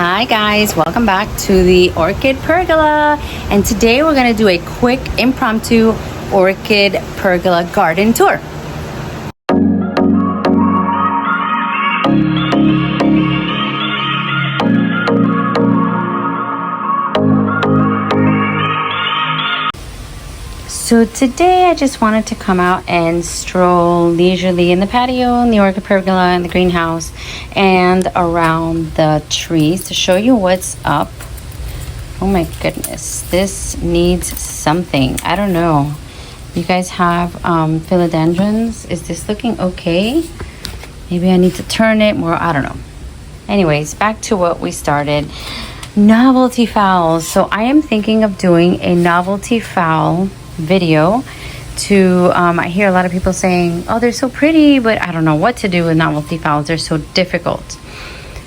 Hi guys, welcome back to the Orchid Pergola, and today we're going to do a quick impromptu Orchid Pergola Garden Tour. So today I just wanted to come out and stroll leisurely in the patio, in the Orchid Pergola, in the greenhouse, and around the trees to show you what's up. Oh my goodness, this needs something. I don't know. You guys have philodendrons. Is this looking okay? Maybe I need to turn it more. I don't know. Anyways, back to what we started. Novelty phals. So I am thinking of doing a novelty phal video to I hear a lot of people saying, oh, they're so pretty, but I don't know what to do with novelty phals. They're so difficult.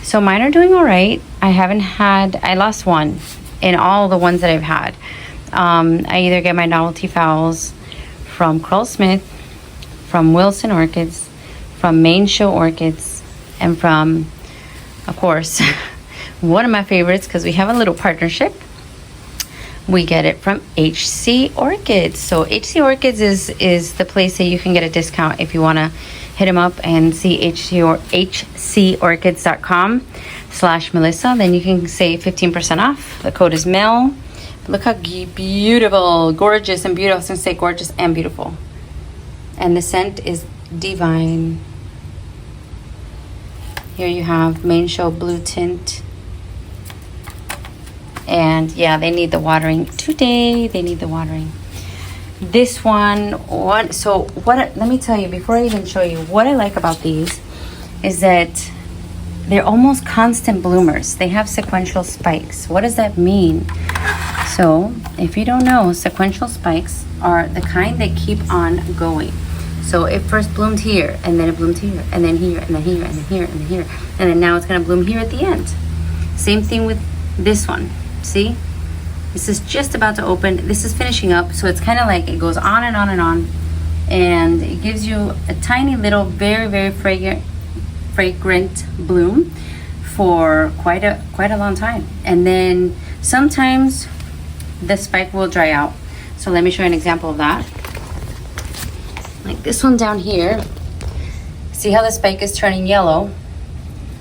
So mine are doing all right. I lost one in all the ones that I've had. I either get my novelty phals from Carl Smith, from Wilson Orchids, from Main Show Orchids, and from, of course, one of my favorites, because we have a little partnership. We get it from HC Orchids. So HC Orchids is the place that you can get a discount if you want to hit them up and see hcorchids.com/Melissa. Then you can save 15% off. The code is Mel. Look how beautiful, gorgeous, and beautiful. I was going to say gorgeous and beautiful. And the scent is divine. Here you have Main Show Blue Tint. And yeah, they need the watering today. They need the watering. This one, let me tell you, before I even show you, what I like about these is that they're almost constant bloomers. They have sequential spikes. What does that mean? So if you don't know, sequential spikes are the kind that keep on going. So it first bloomed here, and then it bloomed here, and then here, and then here, and then here, and then here, and then now it's gonna bloom here at the end. Same thing with this one. See, this is just about to open. This is finishing up, so it's kind of like it goes on and on and on, and it gives you a tiny little, very, very fragrant bloom for quite a long time. And then sometimes the spike will dry out. So let me show you an example of that. Like this one down here. See how the spike is turning yellow?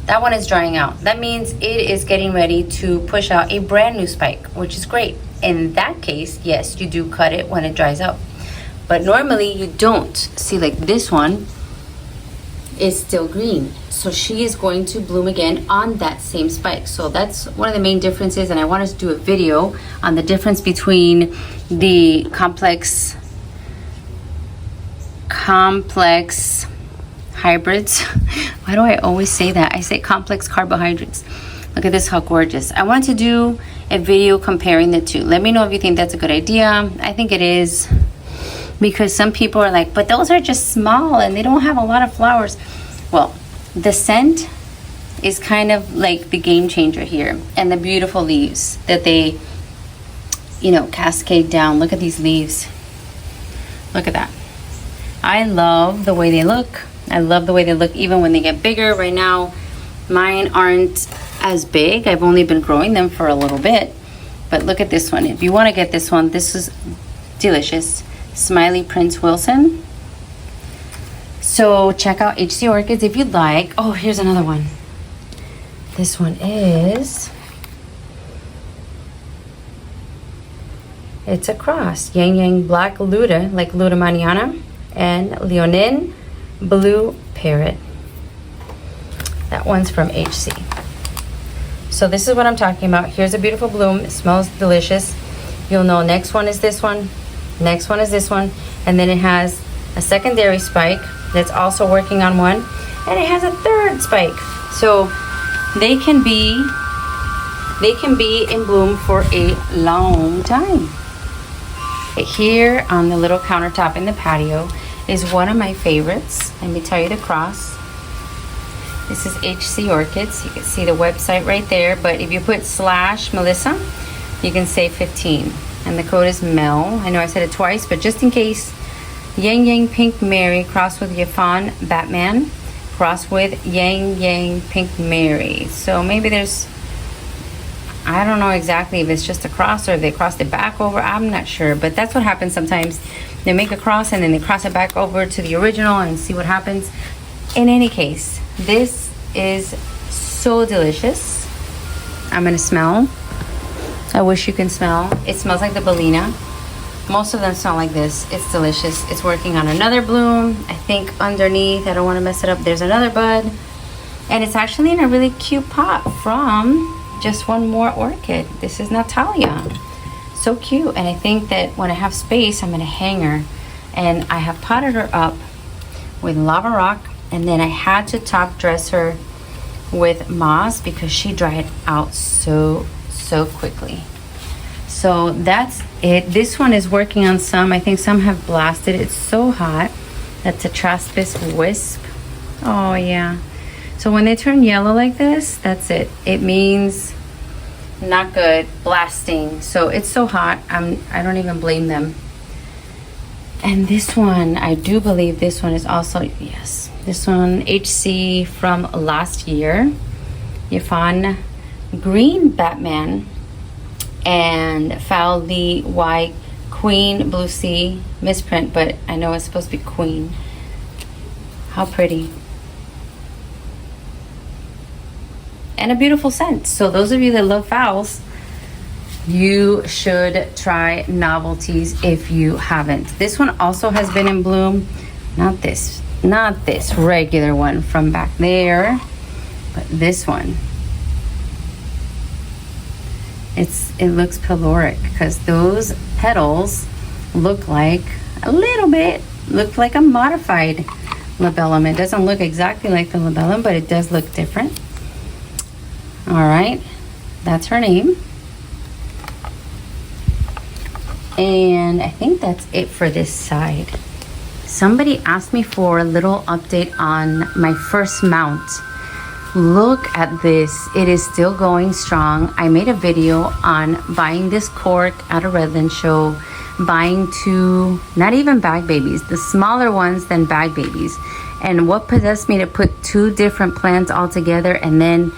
That one is drying out. That means it is getting ready to push out a brand new spike, which is great. In that case, yes, you do cut it when it dries out. But normally you don't. See, like this one is still green. So she is going to bloom again on that same spike. So that's one of the main differences. And I wanted to do a video on the difference between the complex hybrids. Why do I always say that? I say complex carbohydrates. Look at this, how gorgeous. I want to do a video comparing the two. Let me know if you think that's a good idea. I think it is, because some people are like, but those are just small and they don't have a lot of flowers. Well, the scent is kind of like the game changer here, and the beautiful leaves that they, cascade down. Look at these leaves. Look at that. I love the way they look. I love the way they look even when they get bigger. Right now, mine aren't as big. I've only been growing them for a little bit. But look at this one. If you want to get this one, this is delicious. Smiley Prince Wilson. So check out HC Orchids if you'd like. Oh, here's another one. This one is... it's a cross. Yang Yang Black Luda, like Luda Maniana, and Leonin Blue Parrot. That one's from HC. So this is what I'm talking about. Here's a beautiful bloom. It smells delicious. You'll know next one is this one. Next one is this one. And then it has a secondary spike that's also working on one. And it has a third spike. So they can be in bloom for a long time. Here on the little countertop in the patio is one of my favorites. Let me tell you the cross. This is HC Orchids. You can see the website right there, but if you put /Melissa, you can save 15. And the code is Mel. I know I said it twice, but just in case. Yang Yang Pink Mary crossed with Yafan Batman crossed with Yang Yang Pink Mary. So maybe there's I don't know exactly if it's just a cross or if they crossed it back over. I'm not sure, but that's what happens sometimes. They make a cross and then they cross it back over to the original and see what happens. In any case, this is so delicious. I'm gonna smell. I wish you can smell. It smells like the Bellina. Most of them smell like this. It's delicious. It's working on another bloom. I think underneath, I don't want to mess it up, there's another bud. And it's actually in a really cute pot from Just One More Orchid. This is Natalia. So cute. And I think that when I have space, I'm going to hang her. And I have potted her up with lava rock. And then I had to top dress her with moss because she dried out so quickly. So that's it. This one is working on some. I think some have blasted. It's so hot. That's a Traspis Wisp. Oh yeah. So when they turn yellow like this, that's it. It means not good, blasting. So it's so hot. I don't even blame them. And this one, I do believe this one is also, yes, this one HC from last year. Yifan Green Batman and Foul the White Queen Blue Sea misprint, but I know it's supposed to be Queen. How pretty. And a beautiful scent. So those of you that love fowls, you should try Novelties if you haven't. This one also has been in bloom. Not this regular one from back there, but this one. It looks pyloric because those petals look like a modified labellum. It doesn't look exactly like the labellum, but it does look different. All right, that's her name. And I think that's it for this side. Somebody asked me for a little update on my first mount. Look at this. It is still going strong. I made a video on buying this cork at a Redland show, buying two, not even bag babies, the smaller ones than bag babies. And what possessed me to put two different plants all together and then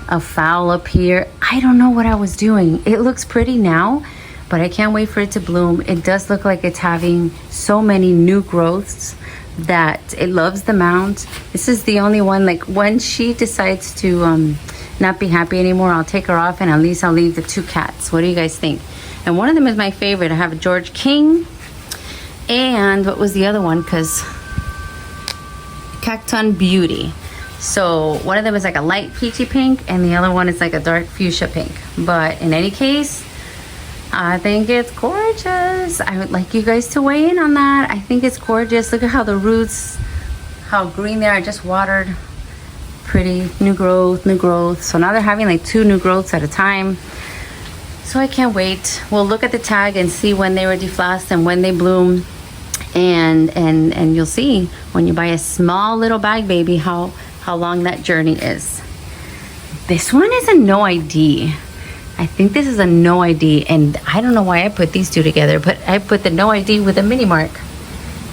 a fowl up here? I don't know what I was doing. It looks pretty now, but I can't wait for it to bloom. It does look like it's having so many new growths that it loves the mount. This is the only one, like when she decides to not be happy anymore, I'll take her off and at least I'll leave the two cats. What do you guys think? And one of them is my favorite. I have a George King and what was the other one? Because Cacton Beauty. So one of them is like a light peachy pink and the other one is like a dark fuchsia pink. But in any case, I think it's gorgeous. I would like you guys to weigh in on that. I think it's gorgeous. Look at how the roots, how green they are. I just watered. Pretty. New growth, new growth. So now they're having like 2 new growths at a time. So I can't wait. We'll look at the tag and see when they were deflowered and when they bloom. And you'll see when you buy a small little bag baby how long that journey is. This one is a no ID. I think this is a no ID, and I don't know why I put these two together, but I put the no ID with a mini mark.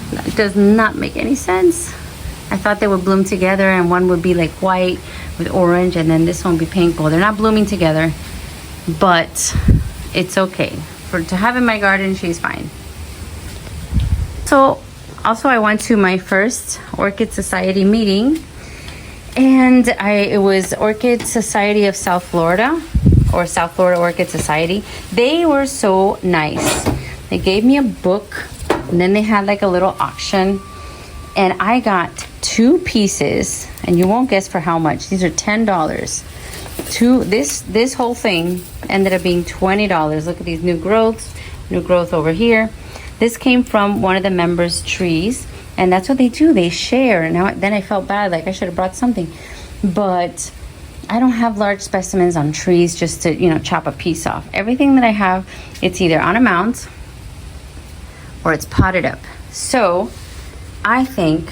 That does not make any sense. I thought they would bloom together and one would be like white with orange and then this one would be pink. Well, they're not blooming together, but it's okay. To have in my garden, she's fine. So also I went to my first Orchid Society meeting, and it was Orchid Society of South Florida, or South Florida Orchid Society. They were so nice. They gave me a book and then they had like a little auction, and I got 2 pieces, and you won't guess for how much. These are $10. This whole thing ended up being $20. Look at these new growth over here. This came from one of the members' trees, and that's what they do. They share. Then I felt bad, like I should have brought something, but I don't have large specimens on trees just to, chop a piece off. Everything that I have, it's either on a mount or it's potted up. So I think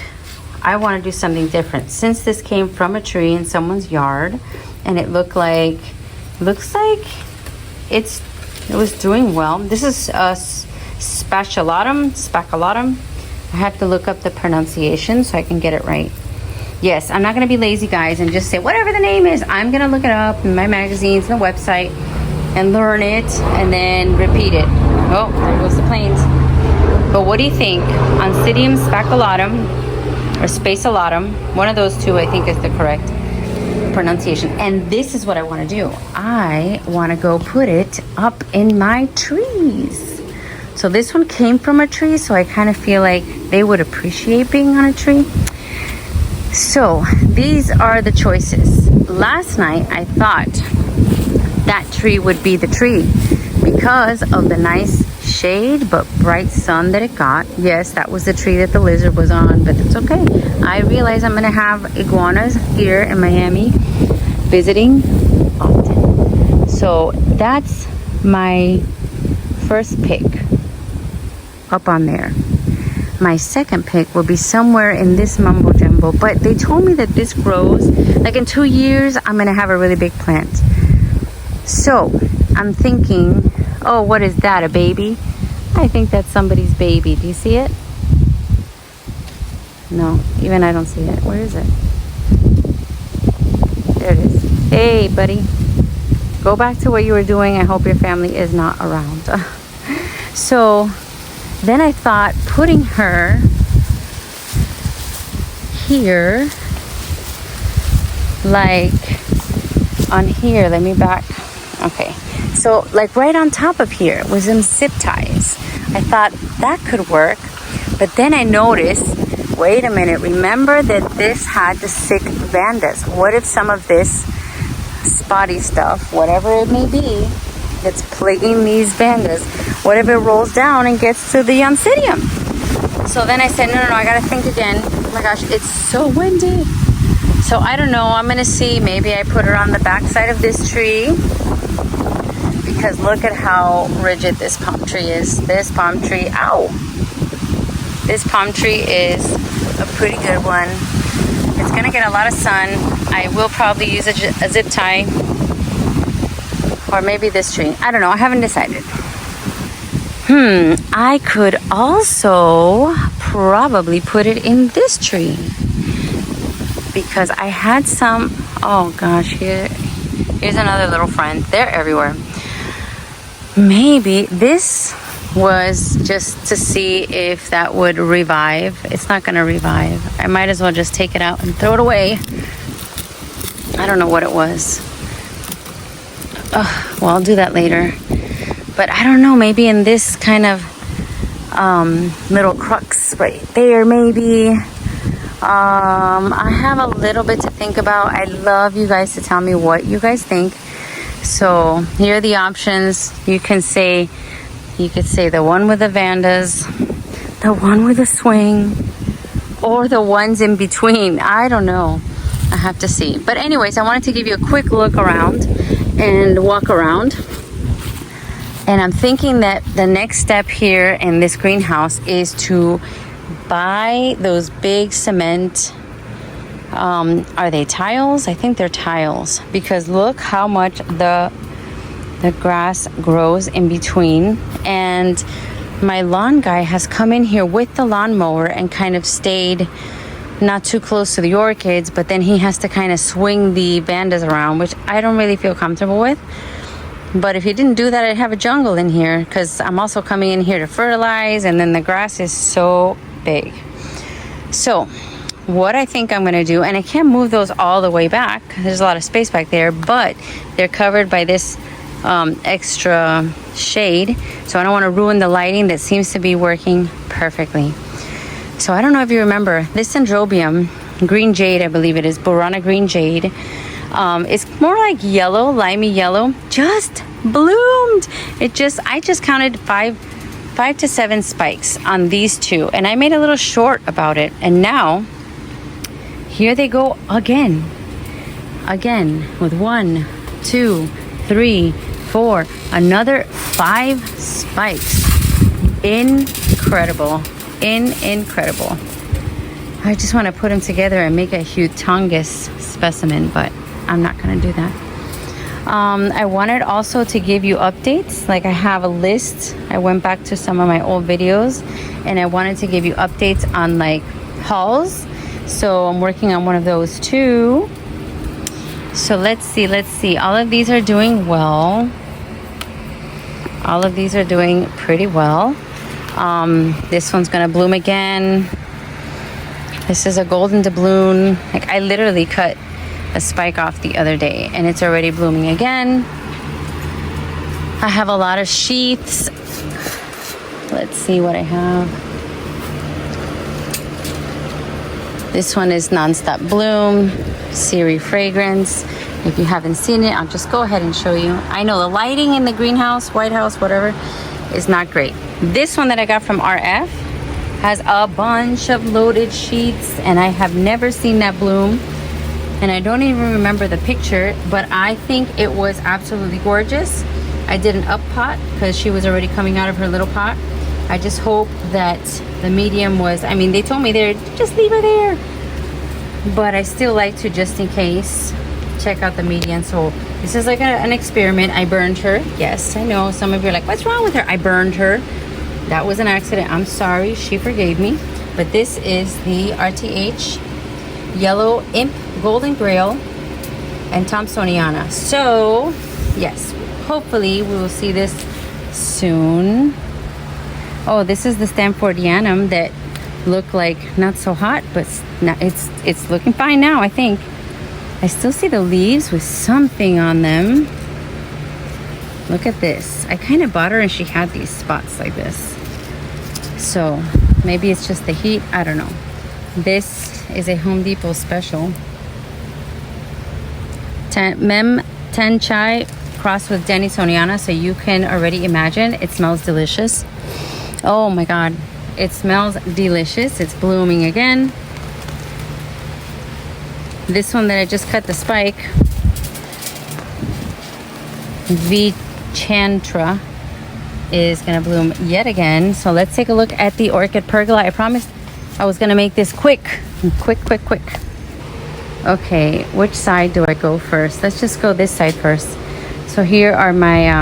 I want to do something different. Since this came from a tree in someone's yard and it looks like it was doing well. This is a spaculatum. I have to look up the pronunciation so I can get it right. Yes, I'm not going to be lazy, guys, and just say whatever the name is. I'm going to look it up in my magazines and the website and learn it and then repeat it. Oh, there goes the planes. But what do you think? Oncidium spaculatum or spaculatum, one of those two I think is the correct pronunciation. And this is what I want to do. I want to go put it up in my trees. So this one came from a tree, so I kind of feel like they would appreciate being on a tree. So these are the choices. Last night I thought that tree would be the tree because of the nice shade but bright sun that it got. Yes, that was the tree that the lizard was on, but it's okay. I realize I'm gonna have iguanas here in Miami visiting often. So that's my first pick up on there. My second pick will be somewhere in this mumbo jumbo, but they told me that this grows like in 2 years. I'm gonna have a really big plant. So I'm thinking, oh, what is that, a baby? I think that's somebody's baby. Do you see it? No, even I don't see it. Where is it? There it is. Hey, buddy. Go back to what you were doing. I hope your family is not around. So then I thought putting her here, like on here. Let me back. Okay. So like right on top of here was some zip ties. I thought that could work. But then I noticed, wait a minute, remember that this had the sick Vandas. What if some of this spotty stuff, whatever it may be, that's plaguing these Vandas, what if it rolls down and gets to the Oncidium? So then I said, no, I gotta think again. Oh my gosh, it's so windy. So I don't know, I'm gonna see, maybe I put her on the back side of this tree, because look at how rigid this palm tree is. This palm tree, ow! This palm tree is a pretty good one. It's gonna get a lot of sun. I will probably use a zip tie, or maybe this tree. I don't know, I haven't decided. I could also probably put it in this tree, because I had some, oh gosh, here's another little friend. They're everywhere. Maybe this was just to see if that would revive. It's not going to revive. I might as well just take it out and throw it away. I don't know what it was. Well, I'll do that later. But I don't know, maybe in this kind of little crux right there, maybe. I have a little bit to think about. I'd love you guys to tell me what you guys think. So here are the options. You could say the one with the Vandas, the one with the swing, or the ones in between. I don't know. I have to see. But anyways, I wanted to give you a quick look around and walk around. And I'm thinking that the next step here in this greenhouse is to buy those big cement, are they tiles? I think they're tiles, because look how much the grass grows in between. And my lawn guy has come in here with the lawnmower and kind of stayed not too close to the orchids, but then he has to kind of swing the Vandas around, which I don't really feel comfortable with. But if he didn't do that, I'd have a jungle in here, because I'm also coming in here to fertilize, and then the grass is so big. So what I think I'm going to do, and I can't move those all the way back, there's a lot of space back there, but they're covered by this extra shade, so I don't want to ruin the lighting that seems to be working perfectly. So I don't know if you remember this Dendrobium, green jade, I believe it is, Burana green jade. It's more like yellow, limey yellow, just bloomed. I just counted five to seven spikes on these two, and I made a little short about it. And now here they go again with 1, 2, 3, 4, another 5 spikes. Incredible. Incredible. I just want to put them together and make a humongous specimen, but I'm not going to do that. I wanted also to give you updates. Like, I have a list. I went back to some of my old videos, and I wanted to give you updates on like hauls. So I'm working on one of those too. So let's see. All of these are doing well. All of these are doing pretty well. This one's gonna bloom again. This is a golden doubloon. Like, I literally cut a spike off the other day and it's already blooming again. I have a lot of sheaths. Let's see what I have. This one is Nonstop Bloom, Siri Fragrance. If you haven't seen it, I'll just go ahead and show you. I know the lighting in the greenhouse, White House, whatever, is not great. This one that I got from RF has a bunch of loaded sheets, and I have never seen that bloom. And I don't even remember the picture, but I think it was absolutely gorgeous. I did an up pot because she was already coming out of her little pot. I just hope that the medium was, I mean, they told me there, just leave her there. But I still like to, just in case, check out the medium. So this is like an experiment. I burned her. Yes, I know some of you are like, what's wrong with her? I burned her. That was an accident. I'm sorry. She forgave me. But this is the RTH Yellow Imp Golden Grail and Thompsoniana. So yes, hopefully we will see this soon. Oh, this is the Stanfordianum that looked like not so hot, but it's looking fine now, I think. I still see the leaves with something on them. Look at this. I kind of bought her and she had these spots like this. So maybe it's just the heat. I don't know. This is a Home Depot special. Mem Ten Chai crossed with Denisoniana. So you can already imagine. It smells delicious. Oh my God. It smells delicious. It's blooming again. This one that I just cut the spike, Vichantra, is gonna bloom yet again. So let's take a look at the orchid pergola. I promised I was gonna make this quick. Okay, which side do I go first? Let's just go this side first. So here are my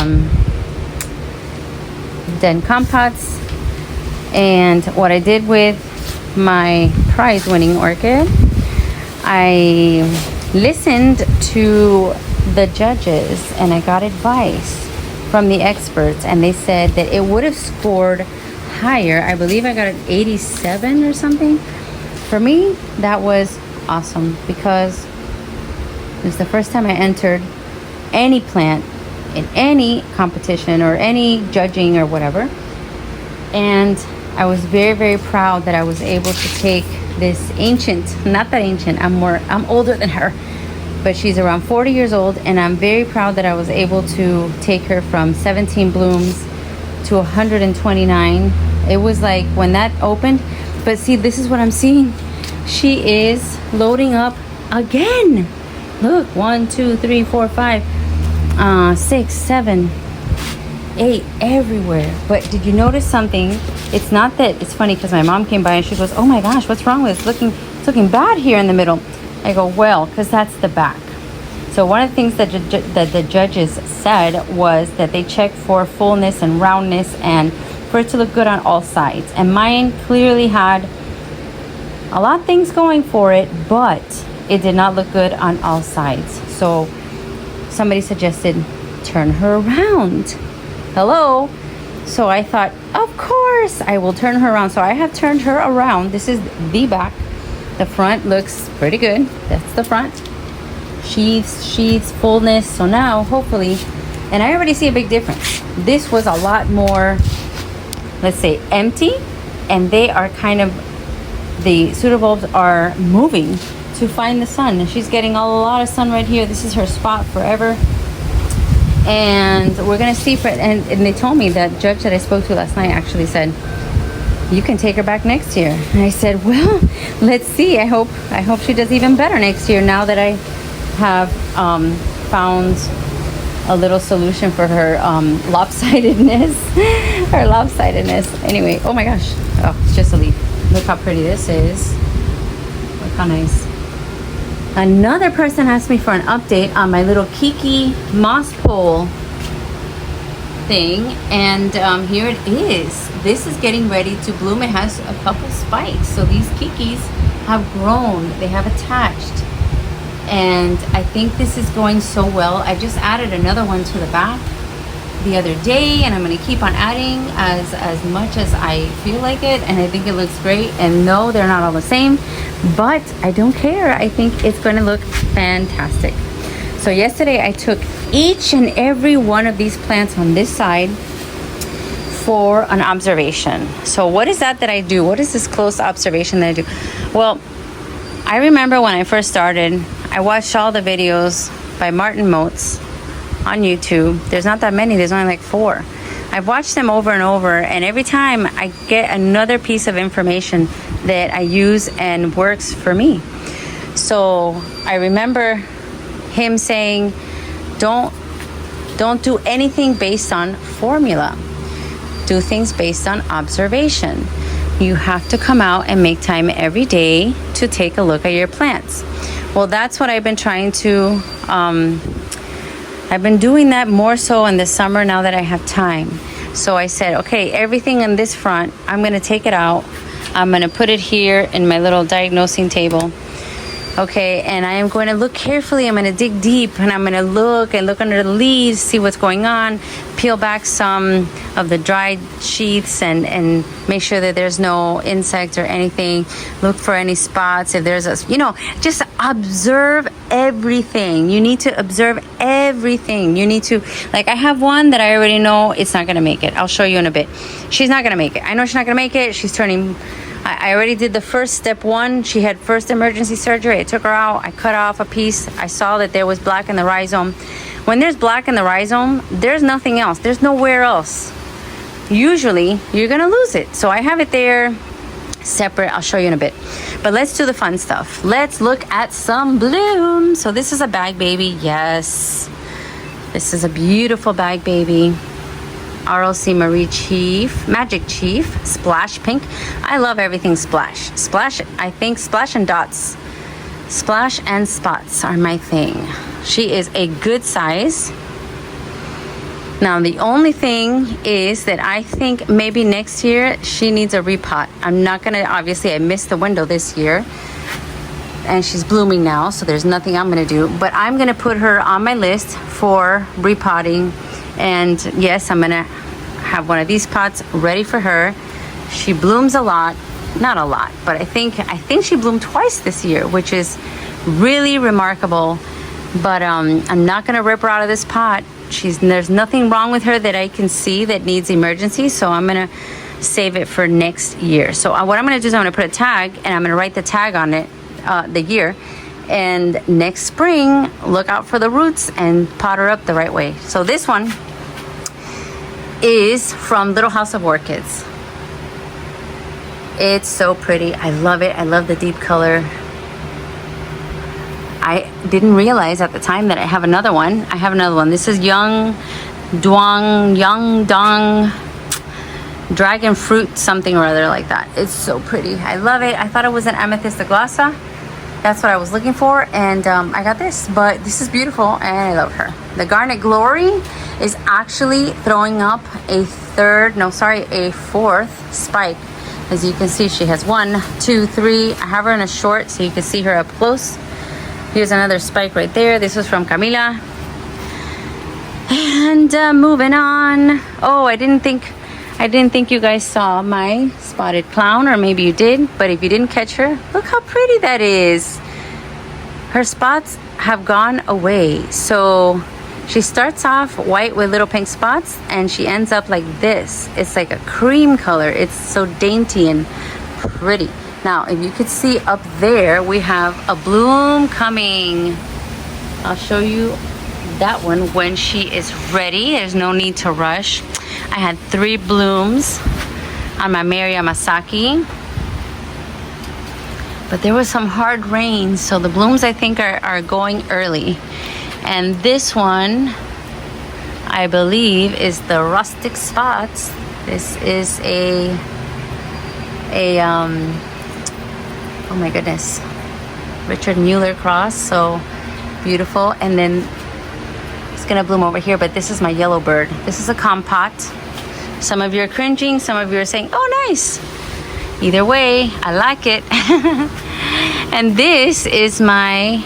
Den compots. And what I did with my prize-winning orchid, I listened to the judges and I got advice from the experts, and they said that it would have scored higher. I believe I got an 87 or something. For me, that was awesome because it was the first time I entered any plant in any competition or any judging or whatever. And I was very, very proud that I was able to take this ancient, not that ancient, I'm older than her, but she's around 40 years old, and I'm very proud that I was able to take her from 17 blooms to 129. It was like when that opened, but see, this is what I'm seeing. She is loading up again. Look, 1, 2, 3, 4, 5, 6, 7, 8 everywhere. But did you notice something? It's not that, it's funny because my mom came by and she goes, oh my gosh, what's wrong with it? It's looking bad here in the middle. I go, well, because that's the back. So one of the things that the judges said was that they check for fullness and roundness and for it to look good on all sides. And mine clearly had a lot of things going for it, but it did not look good on all sides. So somebody suggested turn her around. Hello. So I thought, of course, I will turn her around. So I have turned her around. This is the back. The front looks pretty good. That's the front. Sheaths, fullness. So now, hopefully, and I already see a big difference. This was a lot more, let's say, empty. And they are kind of, the pseudobulbs are moving to find the sun. And she's getting a lot of sun right here. This is her spot forever. And we're gonna see and they told me that judge that I spoke to last night actually said you can take her back next year. And I said, well, let's see. I hope she does even better next year now that I have found a little solution for her lopsidedness. Anyway, oh my gosh. Oh, it's just a leaf. Look how pretty this is. Look how nice. Another person asked me for an update on my little Kiki moss pole thing, and here it is. This is getting ready to bloom. It has a couple spikes, so these Kikis have grown. They have attached, and I think this is going so well. I just added another one to the back, the other day, and I'm going to keep on adding as much as I feel like it, and I think it looks great. And no, they're not all the same, but I don't care. I think it's going to look fantastic. So yesterday I took each and every one of these plants on this side for an observation. So what is that I do? What is this close observation that I do? Well, I remember when I first started, I watched all the videos by Martin Motes on YouTube. There's not that many, there's only like 4. I've watched them over and over, and every time I get another piece of information that I use and works for me. So I remember him saying, don't do anything based on formula. Do things based on observation. You have to come out and make time every day to take a look at your plants. Well, that's what I've been trying to, I've been doing that more so in the summer now that I have time. So I said, okay, everything on this front, I'm gonna take it out. I'm gonna put it here in my little diagnosing table. Okay, and I am going to look carefully. I'm going to dig deep, and I'm going to look under the leaves, see what's going on, peel back some of the dried sheaths and make sure that there's no insect or anything. Look for any spots. If there's just observe everything. You need to observe everything. You need to, like, I have one that I already know it's not going to make it. I'll show you in a bit. She's not going to make it. I know she's not going to make it. She's turning... I already did the first step 1. She had first emergency surgery. I took her out. I cut off a piece. I saw that there was black in the rhizome. When there's black in the rhizome, there's nothing else. There's nowhere else. Usually, you're going to lose it. So I have it there separate. I'll show you in a bit. But let's do the fun stuff. Let's look at some bloom. So this is a bag baby. Yes. This is a beautiful bag baby. RLC Marie Chief, Magic Chief, Splash Pink. I love everything splash. Splash, I think splash and dots. Splash and spots are my thing. She is a good size. Now, the only thing is that I think maybe next year she needs a repot. I'm not gonna, obviously I missed the window this year. And she's blooming now, so there's nothing I'm gonna do. But I'm gonna put her on my list for repotting. And yes, I'm gonna have one of these pots ready for her. She blooms a lot, not a lot, but I think she bloomed twice this year, which is really remarkable. But I'm not gonna rip her out of this pot. There's nothing wrong with her that I can see that needs emergency, so I'm gonna save it for next year. So what I'm gonna do is I'm gonna put a tag, and I'm gonna write the tag on it, the year. And next spring, look out for the roots and pot her up the right way. So this one is from Little House of Orchids. It's so pretty. I love it. I love the deep color. I didn't realize at the time that I have another one. I have another one. This is Young Dong Dragon Fruit something or other like that. It's so pretty. I love it. I thought it was an Amethyst glossa. That's what I was looking for, and I got this, but this is beautiful, and I love her. The Garnet Glory is actually throwing up a fourth spike. As you can see, she has 1, 2, 3. I have her in a short, so you can see her up close. Here's another spike right there. This was from Camila. And moving on. Oh, I didn't think you guys saw my spotted clown, or maybe you did, but if you didn't catch her, look how pretty that is. Her spots have gone away. So she starts off white with little pink spots, and she ends up like this. It's like a cream color. It's so dainty and pretty. Now, if you could see up there, we have a bloom coming. I'll show you that one when she is ready. There's no need to rush. I had 3 blooms on my Mary Yamasaki, but there was some hard rain, so the blooms I think are going early. And this one, I believe, is the Rustic Spots. This is a oh my goodness, Richard Mueller cross. So beautiful. And then it's gonna bloom over here, but this is my yellow bird. This is a compote. Some of you are cringing, some of you are saying, oh, nice. Either way, I like it. And this is my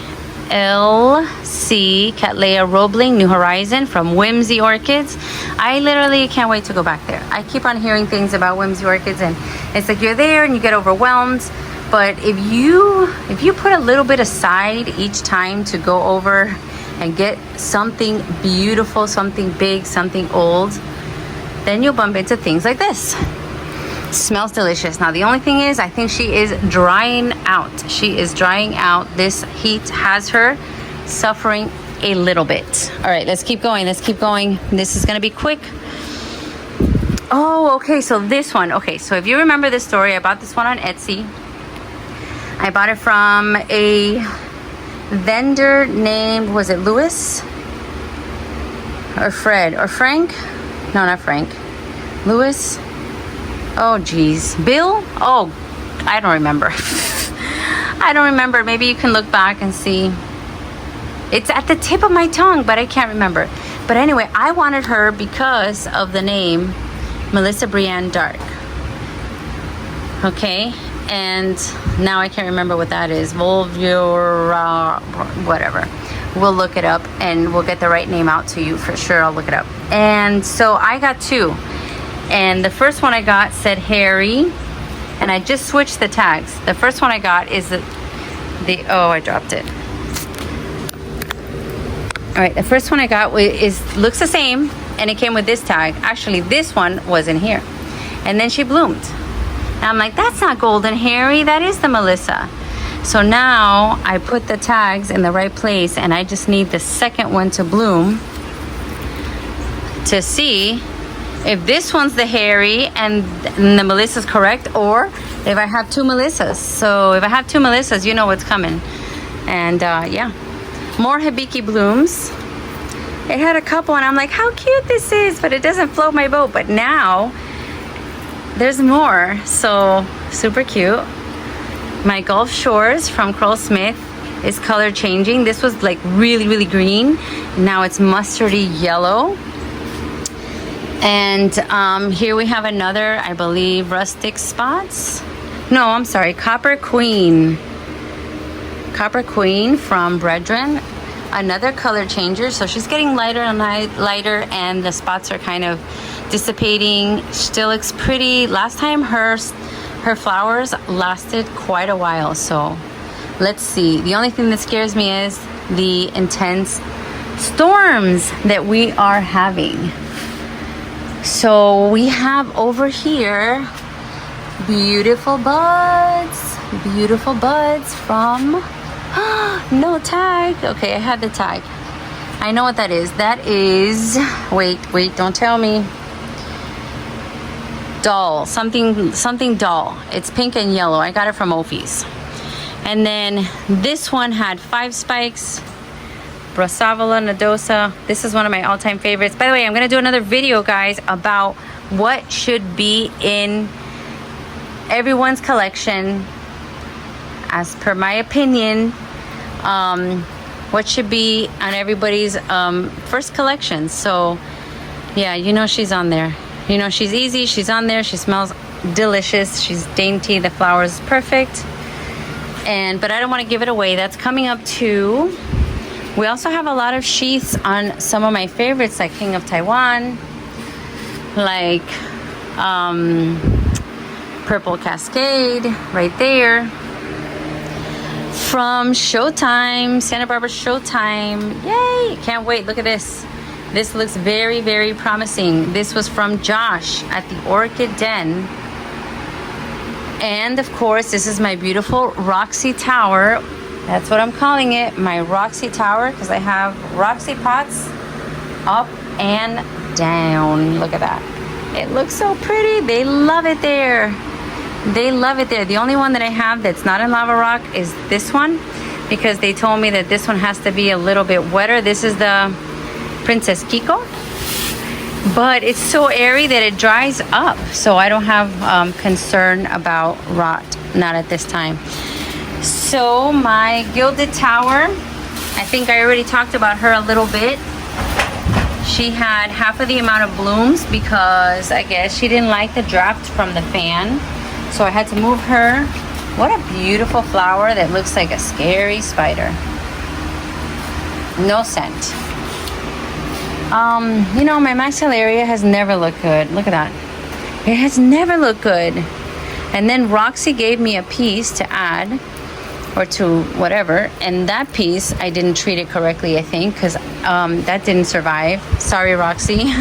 El see Cattleya Roebling, New Horizon from Whimsy Orchids. I literally can't wait to go back there. I keep on hearing things about Whimsy Orchids, and it's like you're there and you get overwhelmed. But if you put a little bit aside each time to go over and get something beautiful, something big, something old, then you'll bump into things like this. It smells delicious. Now the only thing is, I think she is drying out. She is drying out. This heat has her suffering a little bit. All right, let's keep going. Let's keep going. This is gonna be quick. Oh, okay, so this one. Okay, so if you remember this story, I bought this one on Etsy. I bought it from a vendor named, was it Louis? Or Fred? Or Frank? No, not Frank. Louis? Oh, geez. Bill? Oh, I don't remember. I don't remember. Maybe you can look back and see. It's at the tip of my tongue, but I can't remember. But anyway, I wanted her because of the name Melissa Brienne Dark. Okay, and now I can't remember what that is. Volvura, whatever. We'll look it up and we'll get the right name out to you for sure. I'll look it up. And so I got two. And the first one I got said Harry, and I just switched the tags. The first one I got is the oh, I dropped it. All right, the first one I got looks the same, and it came with this tag. Actually, this one was in here, and then she bloomed. And I'm like, that's not Golden Harry, that is the Melissa. So now I put the tags in the right place, and I just need the second one to bloom to see if this one's the Harry and the Melissa's correct, or if I have two Melissas. So if I have two Melissas, you know what's coming. And yeah, more Hibiki blooms. It had a couple, and I'm like, how cute this is, but it doesn't float my boat. But now there's more, so super cute. My Gulf Shores from Curl Smith is color changing. This was like really, really green. Now it's mustardy yellow. And here we have another, I believe, Rustic Spots. No, I'm sorry, Copper Queen. Copper Queen from Brethren. Another color changer. So she's getting lighter and lighter, and the spots are kind of dissipating. Still looks pretty. Last time her flowers lasted quite a while. So let's see. The only thing that scares me is the intense storms that we are having. So we have over here beautiful buds from no tag. Okay, I have the tag. I know what that is. That is, wait, don't tell me. Doll, something doll. It's pink and yellow. I got it from Ophi's. And then this one had 5 spikes. Brassavola nodosa. This is one of my all-time favorites. By the way, I'm gonna do another video, guys, about what should be in everyone's collection, as per my opinion. What should be on everybody's first collection. So yeah, you know she's on there. You know she's easy, she's on there, she smells delicious, she's dainty, the flowers perfect. But I don't want to give it away. That's coming up too. We also have a lot of sheaths on some of my favorites, like King of Taiwan, like Purple Cascade right there. From Showtime, Santa Barbara Showtime. Yay! Can't wait. Look at this. This looks very, very promising. This was from Josh at the Orchid Den. And of course, this is my beautiful Roxy Tower. That's what I'm calling it, my Roxy Tower, because I have Roxy pots up and down. Look at that. It looks so pretty. They love it there. They love it there. The only one that I have that's not in lava rock is this one, because they told me that this one has to be a little bit wetter. This is the Princess Kiko, but it's so airy that it dries up, so I don't have concern about rot, not at this time. So my Gilded Tower, I think I already talked about her a little bit. She had half of the amount of blooms because I guess she didn't like the draft from the fan, so I had to move her. What a beautiful flower that looks like a scary spider. No scent. You know, my maxillaria has never looked good. Look at that. It has never looked good. And then Roxy gave me a piece to add, or to whatever, and that piece I didn't treat it correctly, I think, because that didn't survive. Sorry, Roxy.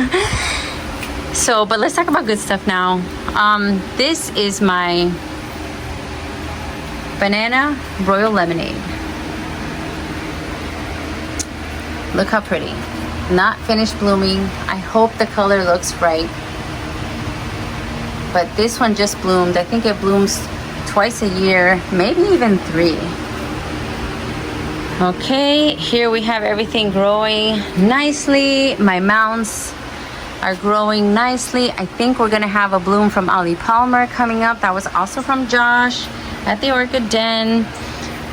So, but let's talk about good stuff now. This is my banana royal lemonade. Look how pretty. Not finished blooming. I hope the color looks right. But this one just bloomed. I think it blooms twice a year, maybe even 3. Okay, here we have everything growing nicely. My mounts are growing nicely. I think we're gonna have a bloom from Ollie Palmer coming up. That was also from Josh at the Orchid Den.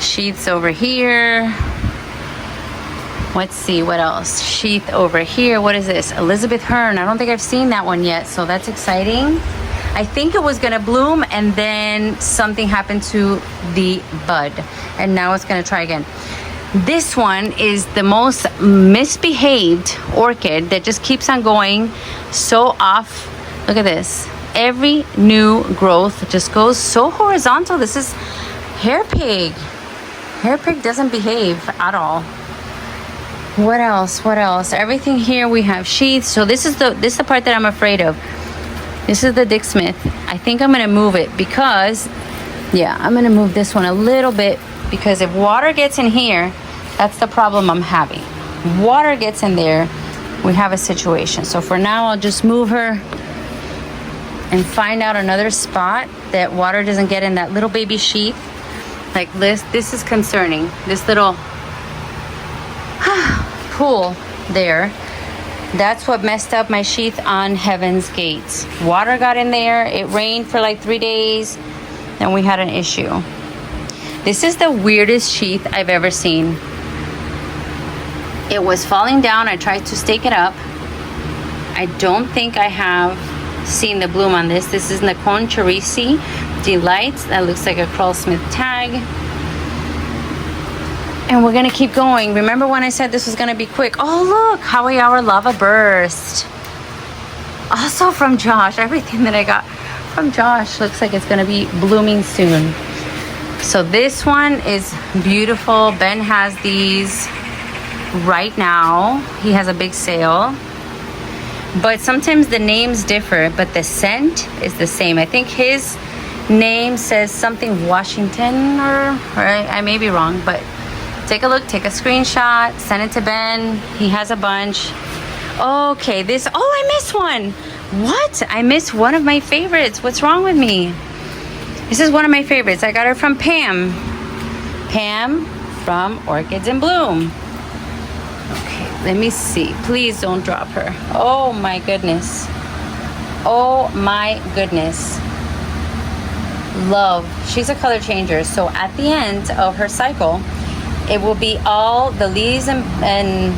Sheaths over here. Let's see, what else? Sheath over here. What is this? Elizabeth Hearn. I don't think I've seen that one yet, so that's exciting. I think it was gonna bloom and then something happened to the bud, and now it's gonna try again. This one is the most misbehaved orchid that just keeps on going so off. Look at this. Every new growth just goes so horizontal. This is hair pig. Hair pig doesn't behave at all. What else? What else? Everything here we have sheaths. So this is the part that I'm afraid of. This is the Dick Smith. I think I'm gonna move it because, yeah, I'm gonna move this one a little bit because if water gets in here, that's the problem I'm having. Water gets in there, we have a situation. So for now, I'll just move her and find out another spot that water doesn't get in that little baby sheath. Like this is concerning. This little pool there. That's what messed up my sheath on Heaven's Gates. Water got in there. It rained for like 3 days and we had an issue. This is the weirdest sheath I've ever seen. It was falling down. I tried to stake it up. I don't think I have seen the bloom on this. This is Nacon Charisi Delights. That looks like a Crawl Smith tag. And we're gonna keep going. Remember when I said this was gonna be quick? Oh look, Hawaii Hour Lava Burst. Also from Josh. Everything that I got from Josh looks like it's gonna be blooming soon. So this one is beautiful. Ben has these right now. He has a big sale. But sometimes the names differ, but the scent is the same. I think his name says something Washington, or I may be wrong, but take a look, take a screenshot, send it to Ben. He has a bunch. Okay, this, oh, I missed one. What? I missed one of my favorites. What's wrong with me? This is one of my favorites. I got her from Pam. Pam from Orchids in Bloom. Okay, let me see. Please don't drop her. Oh my goodness. Oh my goodness. Love. She's a color changer. So at the end of her cycle, it will be all the leaves and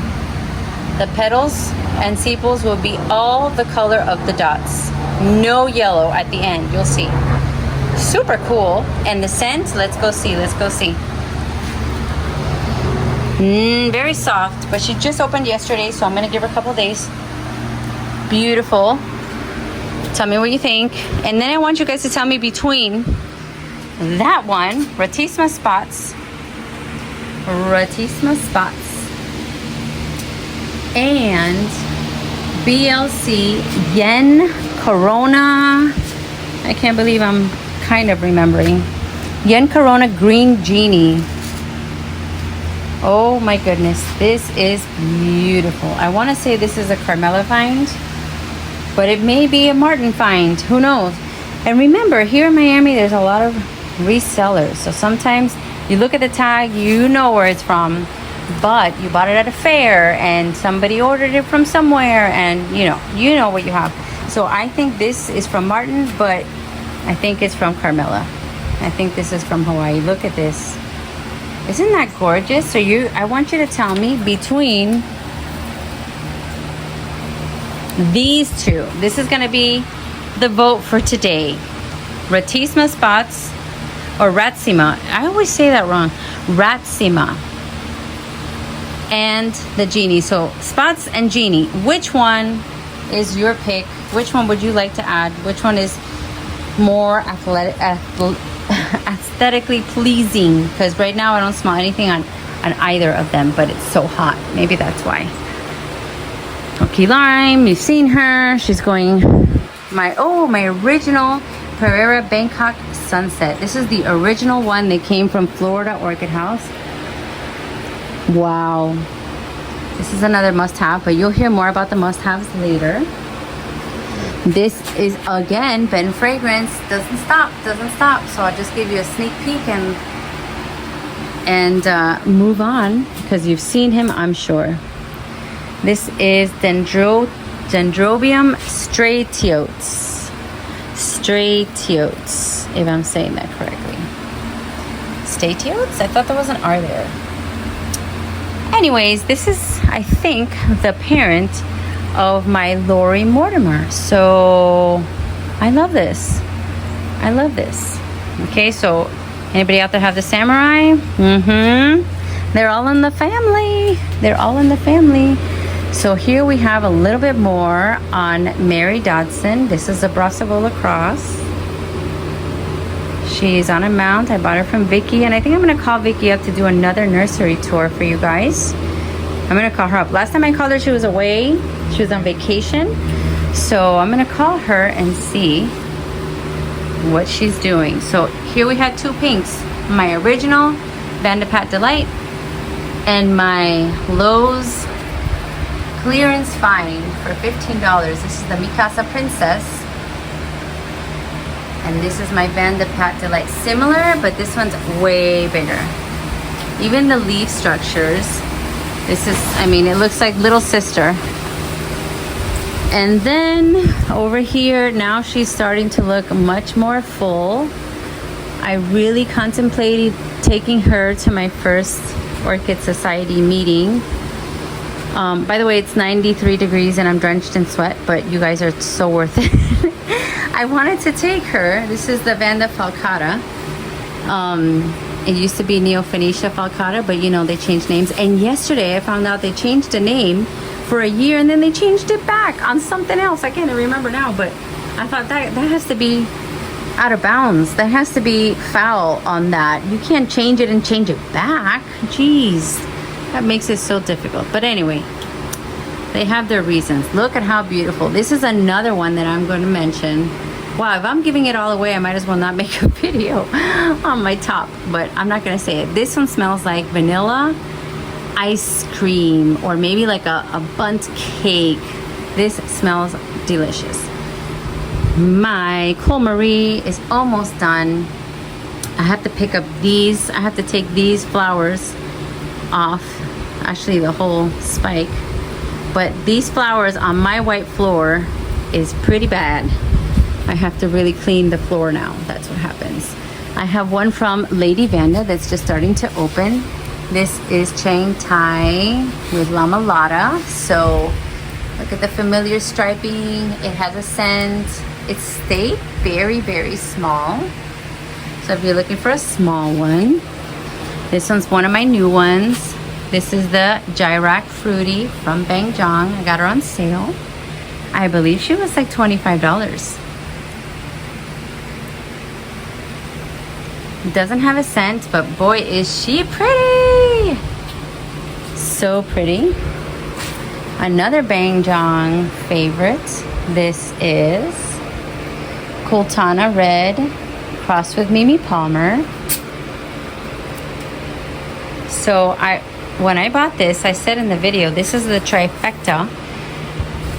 the petals and sepals will be all the color of the dots. No yellow at the end. You'll see. Super cool. And the scent, let's go see. Let's go see. Very soft, but she just opened yesterday, so I'm gonna give her a couple days. Beautiful. Tell me what you think. And then I want you guys to tell me between that one, Ratisma Spots, and BLC Yen Corona. I can't believe I'm kind of remembering. Yen Corona Green Genie. Oh my goodness, this is beautiful. I want to say this is a Carmela find, but it may be a Martin find. Who knows? And remember, here in Miami, there's a lot of resellers. So sometimes you look at the tag, you know where it's from, but you bought it at a fair and somebody ordered it from somewhere, and you know what you have. So I think this is from Martin, but I think it's from Carmela. I think this is from Hawaii. Look at this. Isn't that gorgeous? So I want you to tell me between these two. This is going to be the vote for today. Ratisma Spots or Ratsima. I always say that wrong. Ratsima. and the Genie. So Spots and Genie, which one is your pick? Which one would you like to add? Which one is more aesthetically pleasing? Because right now I don't smell anything on either of them, but it's so hot. Maybe that's why. Okay, Lime, you've seen her. She's going my original Pereira Bangkok Sunset. This is the original one. They came from Florida Orchid House. Wow. This is another must-have, but you'll hear more about the must-haves later. This is, again, Ben Fragrance. Doesn't stop. So I'll just give you a sneak peek and move on, because you've seen him, I'm sure. This is Dendrobium Stratiotes, if I'm saying that correctly. Stratiotes? I thought there was an R there. Anyways, this is, I think, the parent of my Lori Mortimer. So I love this. Okay, so anybody out there have the Samurai? They're all in the family. So here we have a little bit more on Mary Dodson. This is a Brassavola cross. She's on a mount. I bought her from Vicky, and I think I'm gonna call Vicky up to do another nursery tour for you guys. I'm gonna call her up. Last time I called her, she was away. She was on vacation. So I'm gonna call her and see what she's doing. So here we had two pinks. My original Vanda Pat Delight and my Lowe's clearance find for $15. This is the Mikasa Princess. And this is my Vanda Pat Delight. Similar, but this one's way bigger. Even the leaf structures. This is, I mean, it looks like little sister. And then over here, now she's starting to look much more full. I really contemplated taking her to my first Orchid Society meeting. By the way, it's 93 degrees and I'm drenched in sweat, but you guys are so worth it. I wanted to take her. This is the Vanda Falcata. It used to be Neo-Phoenicia Falcata, but you know, they changed names. And yesterday I found out they changed the name for a year and then they changed it back on something else. I can't remember now, but I thought that has to be out of bounds. That has to be foul on that. You can't change it and change it back. Jeez, that makes it so difficult. But anyway, they have their reasons. Look at how beautiful. This is another one that I'm going to mention. Wow, if I'm giving it all away, I might as well not make a video on my top, but I'm not going to say it. This one smells like vanilla ice cream, or maybe like a bundt cake. This smells delicious. My Cole Marie is almost done. I have to pick up these. I have to take these flowers off, actually the whole spike. But these flowers on my white floor is pretty bad. I have to really clean the floor now. That's what happens. I have one from Lady Vanda that's just starting to open. This is Chang Tai with Lama Lada. So look at the familiar striping. It has a scent. It stayed very, very small. So if you're looking for a small one, this one's one of my new ones. This is the Jairak Fruity from Bang Jong. I got her on sale. I believe she was like $25. Doesn't have a scent, but boy is she pretty. So pretty. Another Bang Jong favorite. This is Kultana Red crossed with Mimi Palmer. So when I bought this, I said in the video, this is the trifecta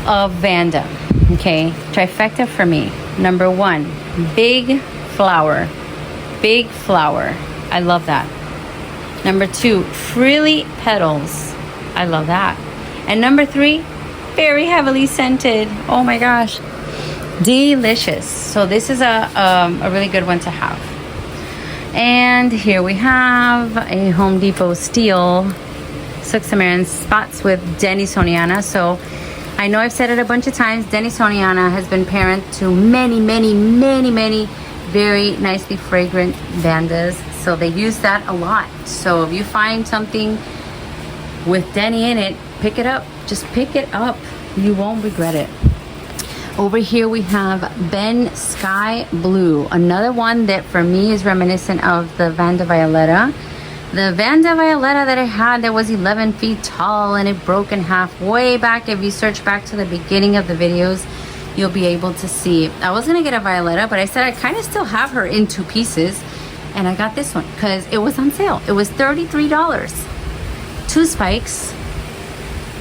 of Vanda. Okay, trifecta for me. Number one, big flower. Big flower. I love that. Number two, frilly petals. I love that. And number three, very heavily scented. Oh my gosh. Delicious. So this is a really good one to have. And here we have a Home Depot Steel Suxamaran Spots with Denisoniana. So I know I've said it a bunch of times. Denisoniana has been parent to many, many, many, many very nicely fragrant Vandas. So they use that a lot. So if you find something with Denny in it. Pick it up. Just pick it up. You won't regret it. Over here we have Ben Sky Blue, another one that for me is reminiscent of the Vanda Violetta. The Vanda Violetta that I had that was 11 feet tall and it broke in half way back. If you search back to the beginning of the videos, you'll be able to see. I was gonna get a Violetta, but I said I kind of still have her in 2 pieces, and I got this one because it was on sale. It was $33. 2 spikes.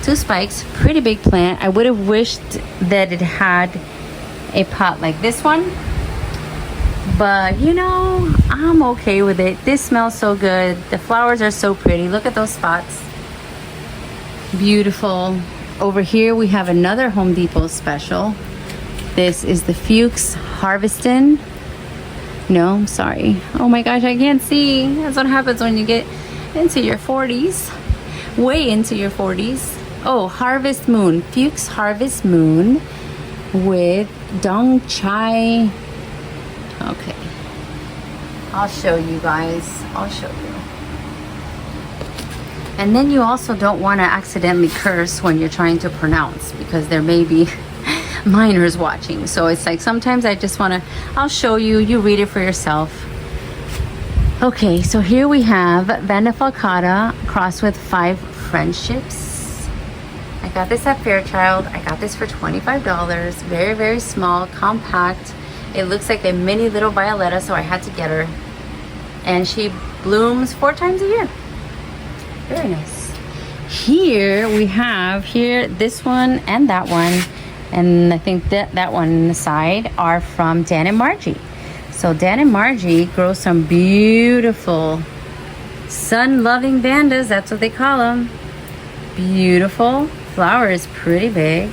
2 spikes, pretty big plant. I would have wished that it had a pot like this one, but you know, I'm okay with it. This smells so good. The flowers are so pretty. Look at those spots. Beautiful. Over here we have another Home Depot special. This is the Fuchs Harvestin'. No, I'm sorry. Oh my gosh, I can't see. That's what happens when you get into your 40s. Way into your 40s. Oh, Harvest Moon. Fuchs Harvest Moon with Dong Chai. Okay. I'll show you guys. I'll show you. And then you also don't want to accidentally curse when you're trying to pronounce, because there may be minors watching. So it's like sometimes I just want to, I'll show you, you read it for yourself. Okay, so here we have Vanda Falcata crossed with 5 Friendships. I got this at Fairchild. I got this for $25. Very, very small, compact. It looks like a mini little Violetta, so I had to get her. And she blooms 4 times a year. Very nice. Here we have this one and that one. And I think that one on the side are from Dan and Margie. So Dan and Margie grow some beautiful sun-loving Vandas. That's what they call them. Beautiful. Flower is pretty big.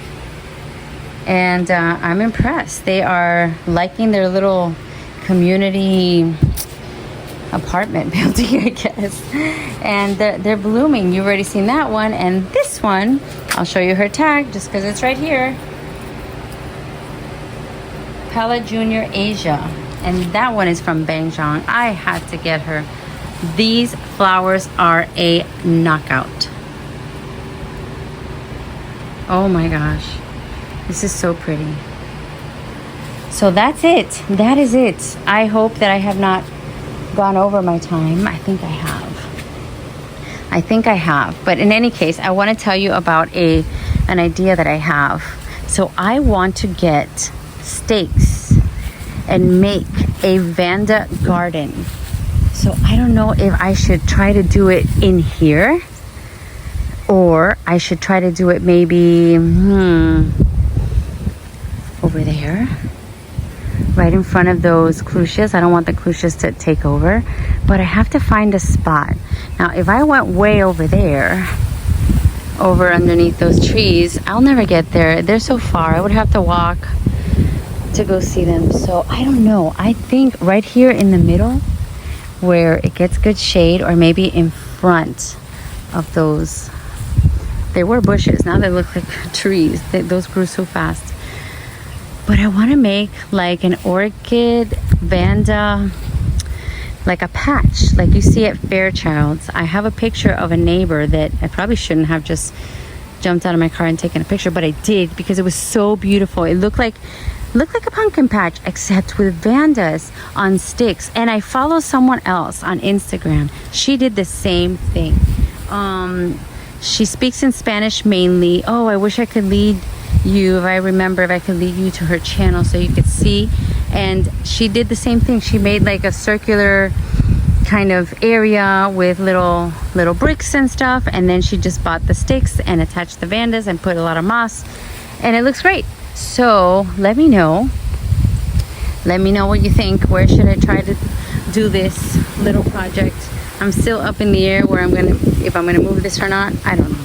And I'm impressed. They are liking their little community apartment building, I guess. And they're blooming. You've already seen that one. And this one, I'll show you her tag just because it's right here. Pella Junior Asia. And that one is from Bangzhong. I had to get her. These flowers are a knockout. Oh my gosh. This is so pretty. So that's it. That is it. I hope that I have not gone over my time. I think I have. But in any case, I want to tell you about an idea that I have. So I want to get stakes and make a Vanda garden. So I don't know if I should try to do it in here, or I should try to do it maybe over there, right in front of those clusias. I don't want the clusias to take over, but I have to find a spot. Now, if I went way over there, over underneath those trees, I'll never get there. They're so far. I would have to walk to go see them. So I don't know. I think right here in the middle where it gets good shade, or maybe in front of those. They were bushes. Now they look like trees. Those grew so fast. But I want to make like an orchid Vanda, like a patch like you see at Fairchild's. I have a picture of a neighbor that I probably shouldn't have just jumped out of my car and taken a picture, but I did because it was so beautiful. It looked like a pumpkin patch, except with Vandas on sticks. And I follow someone else on Instagram. She did the same thing. She speaks in Spanish mainly. Oh, I wish I could lead you, if I could lead you to her channel so you could see. And she did the same thing. She made like a circular kind of area with little bricks and stuff, and then she just bought the sticks and attached the Vandas and put a lot of moss, and it looks great. So let me know what you think. Where should I try to do this little project? I'm still up in the air where if I'm gonna move this or not. I don't know.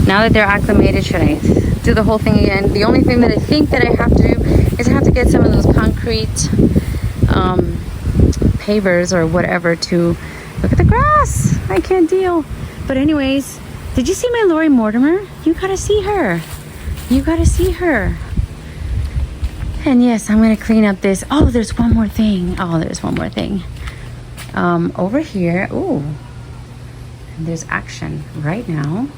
Now that they're acclimated, should I do the whole thing again? The only thing that I think that I have to do is I have to get some of those concrete pavers or whatever to look at the grass. I can't deal. But anyways, did you see my Lori Mortimer? You gotta see her. And yes, I'm gonna clean up this. Oh, there's one more thing. Over here. Ooh, And there's action right now.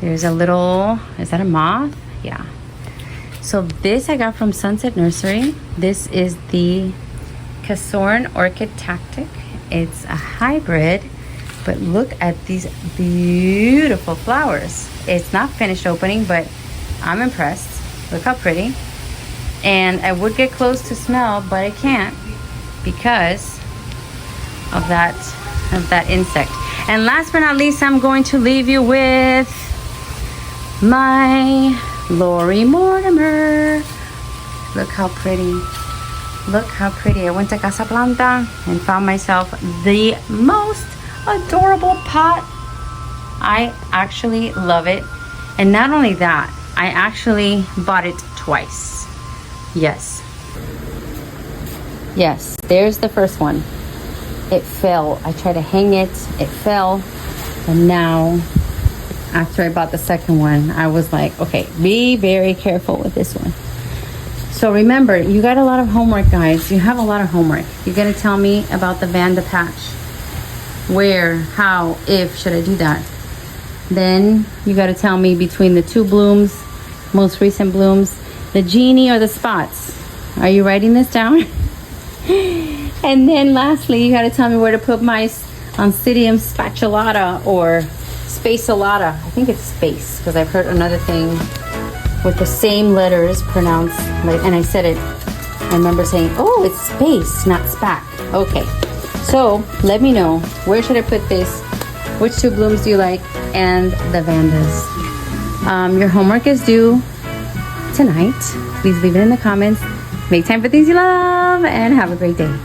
There's a little, is that a moth? Yeah. So this I got from Sunset Nursery. This is the Casoran Orchid Tactic. It's a hybrid, but look at these beautiful flowers. It's not finished opening, but I'm impressed. Look how pretty. And I would get close to smell, but I can't because of that insect. And last but not least, I'm going to leave you with my Lori Mortimer. Look how pretty. Look how pretty. I went to Casa Planta and found myself the most adorable pot. I actually love it. And not only that, I actually bought it twice. Yes. Yes, there's the first one. It fell. I tried to hang it. It fell. And now, after I bought the second one, I was like, okay, be very careful with this one. So remember, you got a lot of homework, guys. You have a lot of homework. You're going to tell me about the Vanda patch. Where, how, if, should I do that? Then you got to tell me between the two blooms, most recent blooms, the genie or the spots. Are you writing this down? And then lastly, you got to tell me where to put my Oncidium spatulata or spacelata. I think it's space because I've heard another thing with the same letters pronounced like, and I said it, I remember saying, oh, it's space, not spac. Okay, so let me know, where should I put this? Which two blooms do you like? And the Vandas. Your homework is due tonight. Please leave it in the comments. Make time for things you love and have a great day.